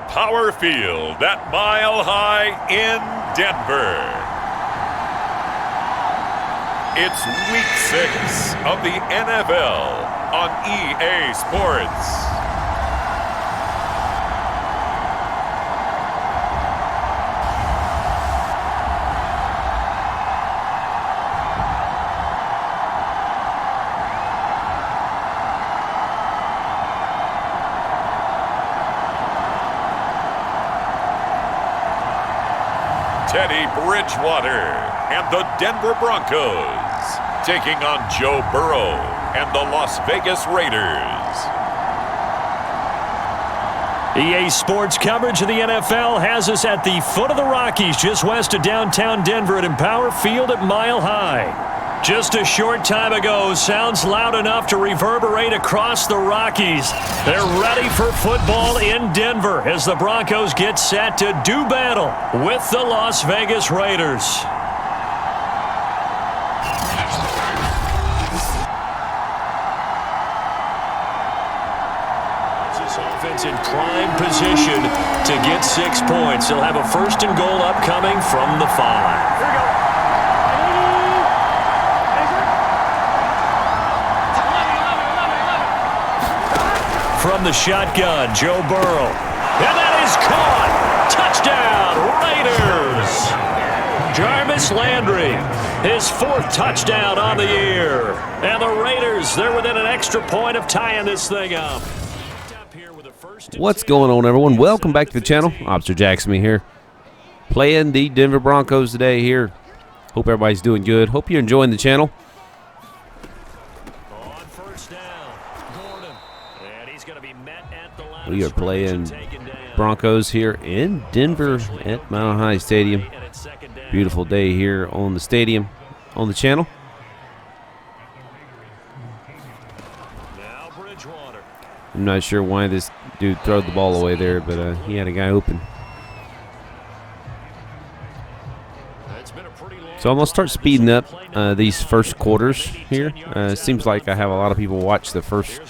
Power Field at Mile High in Denver. It's Week 6 of the NFL on EA Sports. Teddy Bridgewater and the Denver Broncos taking on Joe Burrow and the Las Vegas Raiders. EA Sports coverage of the NFL has us at the foot of the Rockies, just west of downtown Denver at Power Field at Mile High. Just a short time ago, sounds loud enough to reverberate across the Rockies. They're ready for football in Denver as the Broncos get set to do battle with the Las Vegas Raiders. This offense in prime position to get 6 points. They'll have a first and goal upcoming from the 5. Here we go. From the shotgun, Joe Burrow. And that is caught. Touchdown, Raiders. Jarvis Landry, his 4th touchdown on the year. And the Raiders, they're within an extra point of tying this thing up. What's going on, everyone? Welcome back to the channel. Officer Jackson here, playing the Denver Broncos today here. Hope everybody's doing good. Hope you're enjoying the channel. We are playing Broncos here in Denver at Mile High Stadium. Beautiful day here on the stadium, on the channel. I'm not sure why this dude threw the ball away there, but he had a guy open. So I'm going to start speeding up these first quarters here. It seems like I have a lot of people watch the first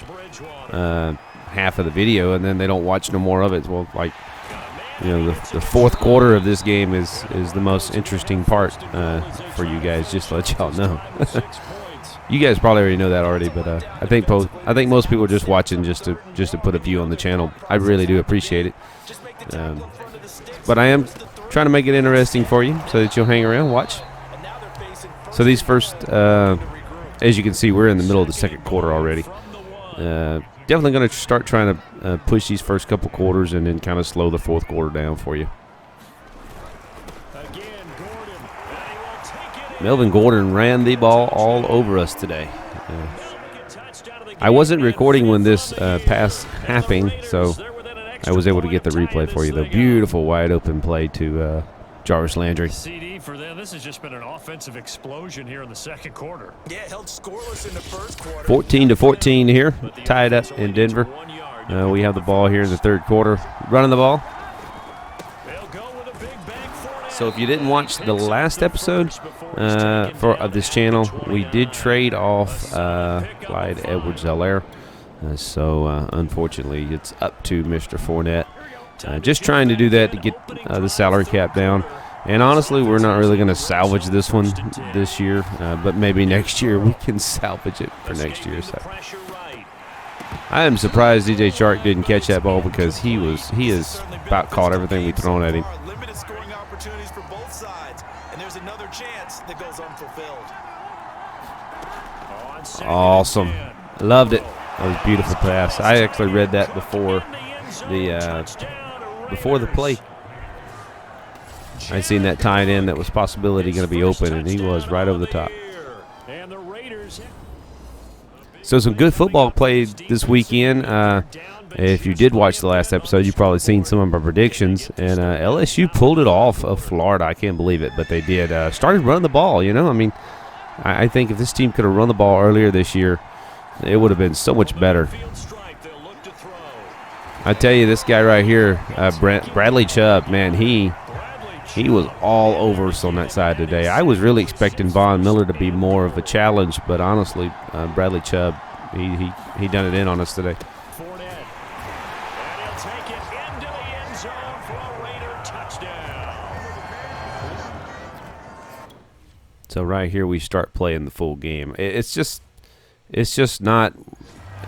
half of the video and then they don't watch no more of it. Well, like, you know, the fourth quarter of this game is the most interesting part for you guys, just to let y'all know. You guys probably already know that already, but I think most people are just watching just to put a view on the channel. I really do appreciate it, but I am trying to make it interesting for you so that you'll hang around, watch. So these first, as you can see, we're in the middle of the second quarter already. Definitely going to start trying to push these first couple quarters and then kind of slow the fourth quarter down for you. Melvin Gordon ran the ball all over us today. I wasn't recording when this pass happened, so I was able to get the replay for you. The beautiful wide open play to Jarvis Landry. CD for them. This has just been an offensive explosion here in the second quarter. Yeah, held scoreless in the first quarter. 14-14 here, tied up in Denver. We have the ball here in the third quarter, running the ball. So if you didn't watch the last episode of this channel, we did trade off Clyde Edwards-Helaire. So unfortunately, it's up to Mr. Fournette. Just trying to do that to get the salary cap down. And honestly, we're not really going to salvage this one this year, but maybe next year we can salvage it for next year. So I am surprised DJ Chark didn't catch that ball because he has about caught everything we've thrown at him. Awesome. Loved it. That was a beautiful pass. I actually read that before the play. I seen that tight end that was possibility going to be open, and he was right over the top. So some good football played this weekend. If you did watch the last episode, you've probably seen some of our predictions. And LSU pulled it off of Florida. I can't believe it, but they did. Started running the ball, you know. I mean, I think if this team could have run the ball earlier this year, it would have been so much better. I tell you, this guy right here, Bradley Chubb, man, he was all over us on that side today. I was really expecting Von Miller to be more of a challenge, but honestly, Bradley Chubb, he done it in on us today. for a Raider touchdown. So right here we start playing the full game. It's just not.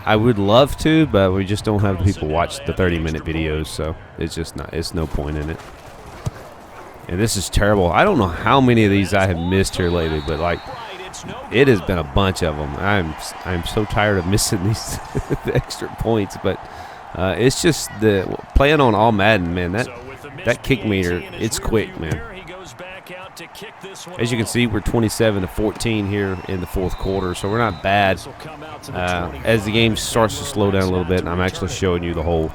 I would love to, but we just don't have the people watch the 30-minute videos, so it's just not. It's no point in it. And this is terrible. I don't know how many of these I have missed here lately, but like, it has been a bunch of them. I'm so tired of missing these the extra points, but it's just the playing on all Madden, man. That kick meter, it's quick, man. As you can see, we're 27-14 here in the fourth quarter, so we're not bad. As the game starts to slow down a little bit, and I'm actually showing you the whole.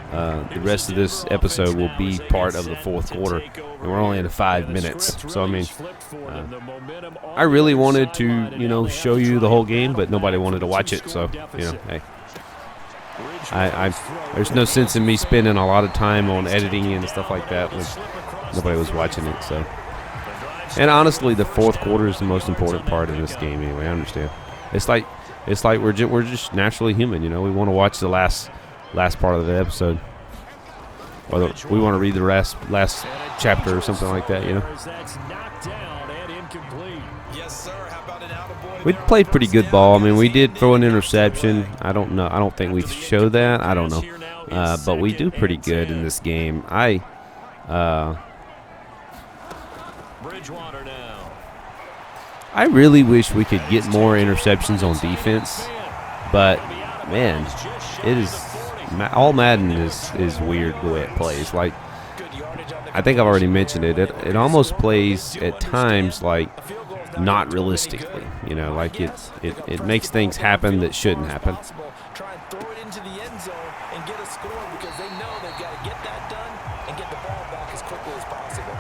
The rest of this episode will be part of the fourth quarter, and we're only in 5 minutes. So I mean, I really wanted to, show you the whole game, but nobody wanted to watch it. So hey, there's no sense in me spending a lot of time on editing and stuff like that when nobody was watching it. So, and honestly, the fourth quarter is the most important part of this game. Anyway, I understand. It's like we're just naturally human. We want to watch the last part of the episode, or we want to read the last chapter or something like that. We played pretty good ball. I mean, we did throw an interception. I don't know. I don't think we showed that. I don't know, but we do pretty good in this game. I really wish we could get more interceptions on defense, but man, it is. All Madden is weird the way it plays. Like, I think I've already mentioned it. It almost plays at times like not realistically. Like it makes things happen that shouldn't happen. Try and throw it into the end zone and get a score because they know they've got to get that done and get the ball back as quickly as possible.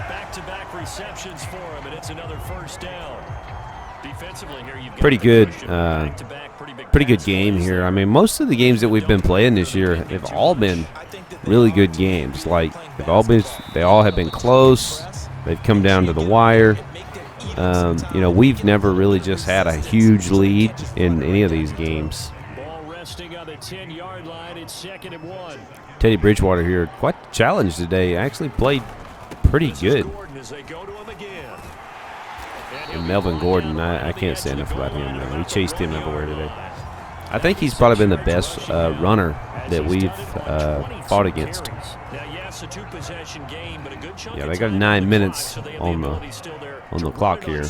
Back-to-back receptions for him, and it's another first down. Defensively here, you've got pretty good game here. I mean, most of the games that we've been playing this year have all been really good games. Like they all have been close. They've come down to the wire. We've never really just had a huge lead in any of these games. Ball resting on the 10-yard line. It's 2nd and 1. Teddy Bridgewater here, quite the challenge today. Actually played pretty good. And Melvin Gordon, I can't say enough about him, man. We chased him everywhere today. I think he's probably been the best runner that we've fought against. Yeah, they got 9 minutes on the clock here.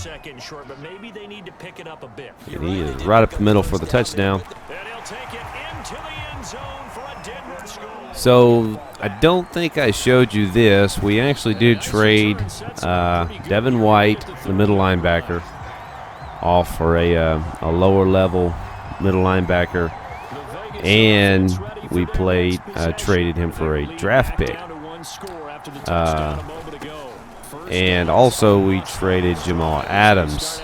And he is right up the middle for the touchdown. So I don't think I showed you this. We actually did trade Devin White, the middle linebacker, off for a lower level middle linebacker, and we traded him for a draft pick. And also we traded Jamal Adams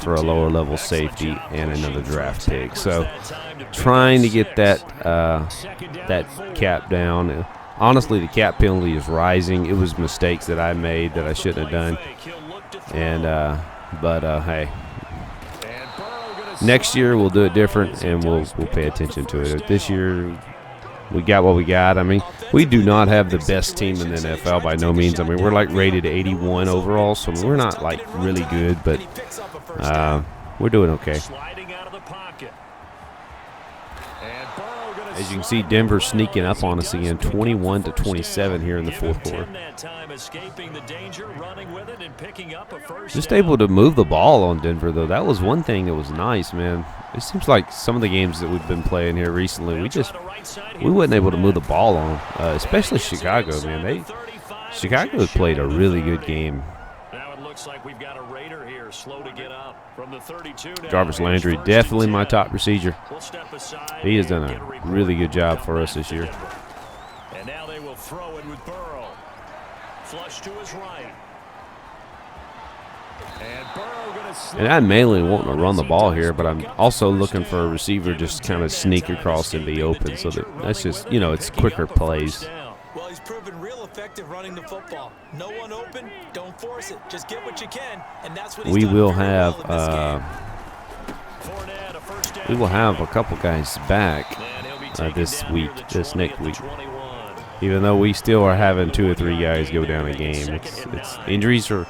for a lower level safety and another draft pick. So trying to get that cap down. Honestly, the cap penalty is rising. It was mistakes that I made that I shouldn't have done. And but hey, next year we'll do it different, and we'll pay attention to it. This year we got what we got. I mean, we do not have the best team in the NFL by no means. I mean, we're like rated 81 overall, so we're not like really good, but we're doing okay. As you can see, Denver sneaking up on us again, 21-27 here in the fourth quarter. Just able to move the ball on Denver, though. That was one thing that was nice, man. It seems like some of the games that we've been playing here recently, we wasn't able to move the ball on, especially Chicago, man. Chicago has played a really good game. Looks like we've got a Raider here, slow to get up from the 32. Jarvis Landry, definitely my top receiver. He has done a really good job for us this year. And now they will throw it with Burrow. Flush to his right. And I'm mainly wanting to run the ball here, but I'm also looking for a receiver just to kind of sneak across and be open. So that's just, it's quicker plays. Well, he's proven real effective running the football. No one open, don't force it. Just get what you can, and that's what we will have a couple guys back this next week. Even though we still are having 2 or 3 guys go down a game, it's injuries are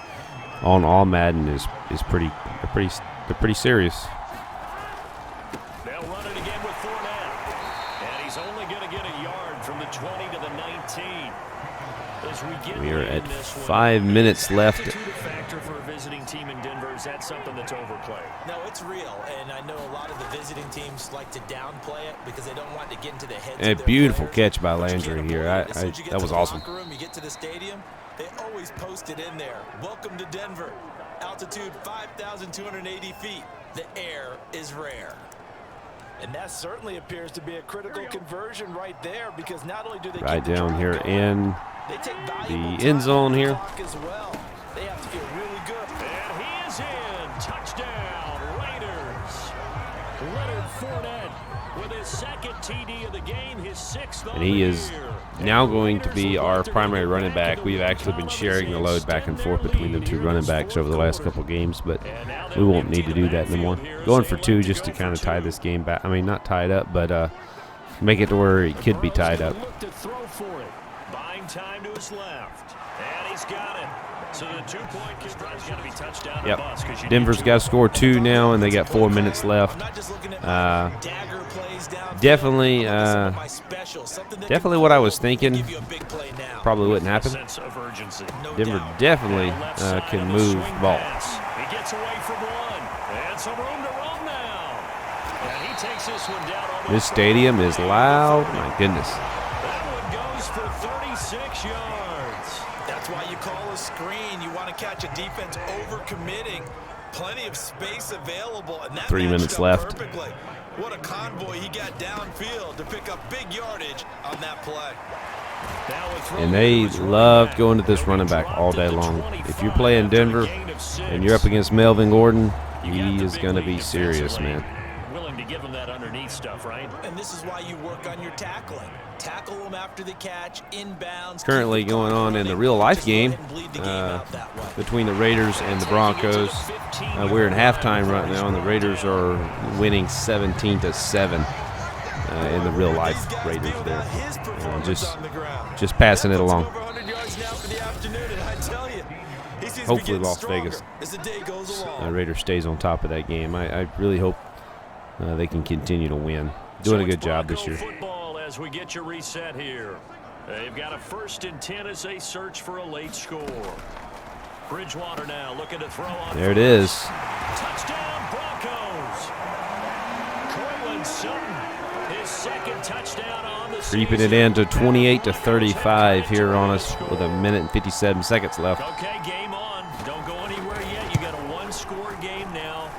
on all Madden is pretty serious. They'll run it again with Fournette, and he's only going to get a yard from the 20 to the 19. We are at 5 minutes left. Factor for a visiting team in Denver, is that something that's overplayed? No, it's real, and I know a lot of the visiting teams like to downplay it because they don't want to get into the heads. A beautiful catch by Landry here. That was awesome. You get to the stadium, they always post it in there. Welcome to Denver. Altitude 5,280 feet. The air is rare. And that certainly appears to be a critical conversion right there because not only do they right down here in the end zone here. As well. They have to feel really good. And he is in. Touchdown, Raiders. Leonard Fournette with his second TD of the game, his 6th. And he is now going to be our primary running back. We've actually been sharing the load back and forth between the 2 running backs over the last couple of games, but we won't need to do that anymore. Going for 2 just to kind of tie this game back. I mean, not tie it up, but make it to where it could be tied up. Buying time to his left, and he's got it. So the 2-point conversion going to be touchdown. Yep. Denver's got to score 2 now, and they got 4 minutes left. Definitely what I was thinking probably wouldn't happen. Denver definitely can move the ball. He gets away from one, and some room to run now. And he takes this one down. This stadium is loud. My goodness. That one goes for 36 yards. That's why you call a screen. You want to catch a defense over-committing. Plenty of space available. And that 3 minutes left. Perfectly. What a convoy he got downfield to pick up big yardage on that play. And they love going to this running back all day long. If you're playing Denver and you're up against Melvin Gordon, he is going to be serious, man. Willing to give him that underneath stuff, right? And this is why you work on your tackling. Tackle them after the catch, inbounds. Currently going on in the real-life game between the Raiders and the Broncos. We're in halftime right now, and the Raiders are winning 17-7 in the real-life Raiders there. Just passing it along. Hopefully Las Vegas Raiders stays on top of that game. I really hope they can continue to win. Doing a good job this year. As we get your reset here, they've got a 1st and 10 as they search for a late score. Bridgewater now looking to throw on. There it is. Touchdown Broncos. Cortland Sutton, his 2nd touchdown on the season. Creeping it into 28-35 here on us with 1 minute and 57 seconds left. Okay, game on. Don't go anywhere yet. You got a 1-score game now.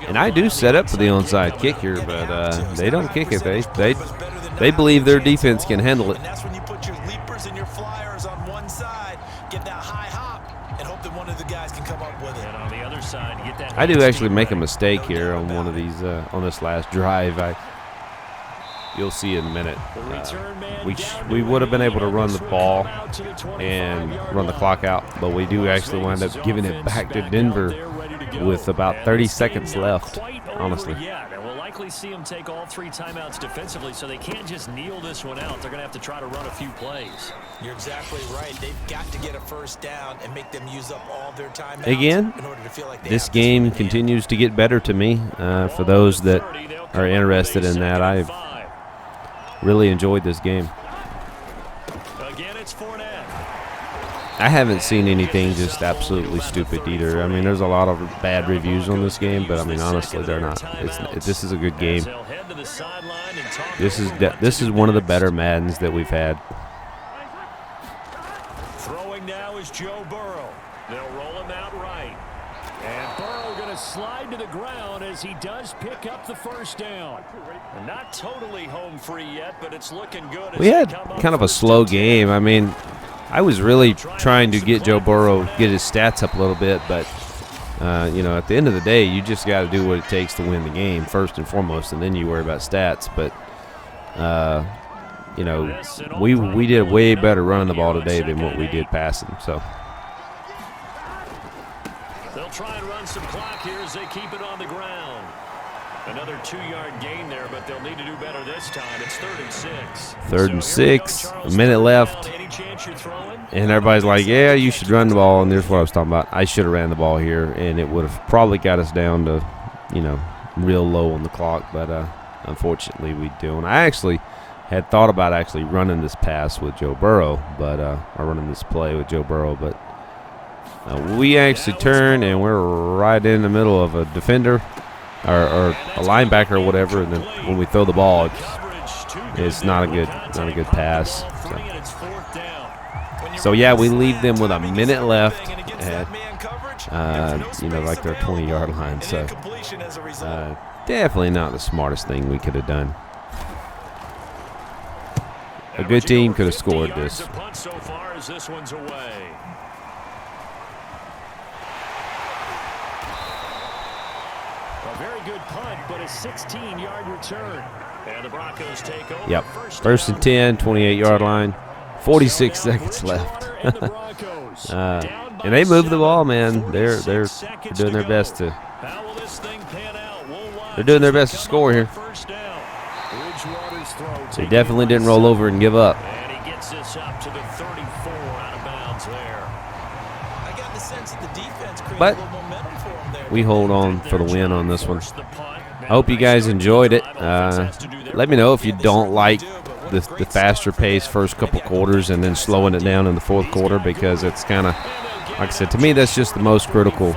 And I do set up for the onside kick here, but they don't kick it. They believe their defense can handle it. And that's when you put your leapers and your flyers on one side, get that high hop, and hope that one of the guys can come up with it. And on the other side, you get that. I do actually make a mistake here on one of these on this last drive. You'll see in a minute. We would have been able to run the ball and run the clock out, but we do actually wind up giving it back to Denver with about 30 seconds left, honestly. Yeah, and we'll likely see them take all 3 timeouts defensively, so they can't just kneel this one out. They're going to have to try to run a few plays. You're exactly right. They've got to get a 1st down and make them use up all their timeouts. Again, in order to feel like this game continues to get better to me. For those that are interested in that, I've really enjoyed this game. Again, it's Fournette. I haven't seen anything just absolutely stupid either. I mean, there's a lot of bad reviews on this game, but I mean, honestly, they're not. This is a good game. This is one of the better Maddens that we've had. Throwing now is Joe Burrow. They'll roll him out right. And Burrow going to slide to the ground as he does pick up the 1st down. Not totally home free yet, but it's looking good. We had kind of a slow game. I mean, I was really trying to get Joe Burrow, get his stats up a little bit, but, at the end of the day, you just got to do what it takes to win the game first and foremost, and then you worry about stats. But, we did way better running the ball today than what we did passing. So they'll try and run some clock here as they keep it on the ground. Another 2-yard gain there, but they'll need to do better this time. It's 3rd and 6. 3rd and 6, a minute left. Any chance you're throwing? And everybody's like, yeah, you should run the ball. And there's what I was talking about. I should have ran the ball here, and it would have probably got us down to, real low on the clock. But unfortunately, we don't. I actually had thought about actually running this pass with Joe Burrow, or running this play with Joe Burrow. But we actually turn, and we're right in the middle of a defender or a linebacker or whatever. And then when we throw the ball, it's not a good pass. So yeah, we leave them with a minute left at, like their 20-yard line. So definitely not the smartest thing we could have done. A good team could have scored this. So far as this one's away. A very good punt, but a 16-yard return. And the Broncos take over. Yep. 1st and 10, 28-yard line. 46 seconds left. And they move the ball, man. They're doing their best to. They're doing their best to score here. They definitely didn't roll over and give up. And he gets this up to the 34 out of bounds there. I got the sense that the defense created But a little momentum for him there. we hold on for the win on this one. I hope you guys enjoyed it. Let me know if you don't like the faster pace first couple quarters and then slowing it down in the 4th quarter, because it's kind of, like I said, to me that's just the most critical,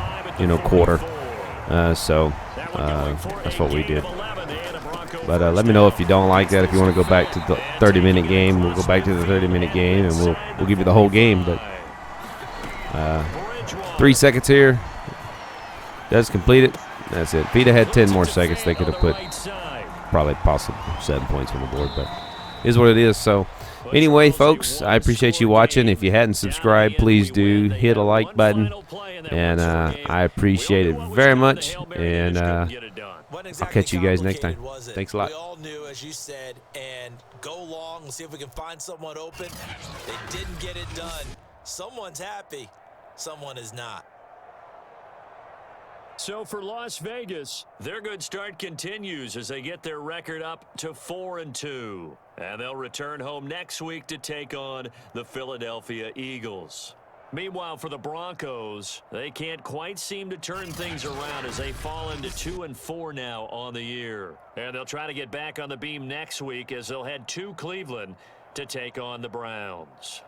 quarter. So that's what we did. But let me know if you don't like that. If you want to go back to the 30-minute game, we'll go back to the 30-minute game, and we'll give you the whole game. But 3 seconds here. Does complete it. That's it. If he'd have had 10 more seconds, they could have put probably possibly 7 points on the board. But it is what it is. So anyway, folks, I appreciate you watching. If you hadn't subscribed, please do hit a like button. And I appreciate it very much. And I'll catch you guys next time. Thanks a lot. We all knew, as you said, and go long. We'll see if we can find someone open. They didn't get it done. Someone's happy. Someone is not. So for Las Vegas, their good start continues as they get their record up to 4-2. And they'll return home next week to take on the Philadelphia Eagles. Meanwhile, for the Broncos, they can't quite seem to turn things around as they fall into 2-4 now on the year. And they'll try to get back on the beam next week as they'll head to Cleveland to take on the Browns.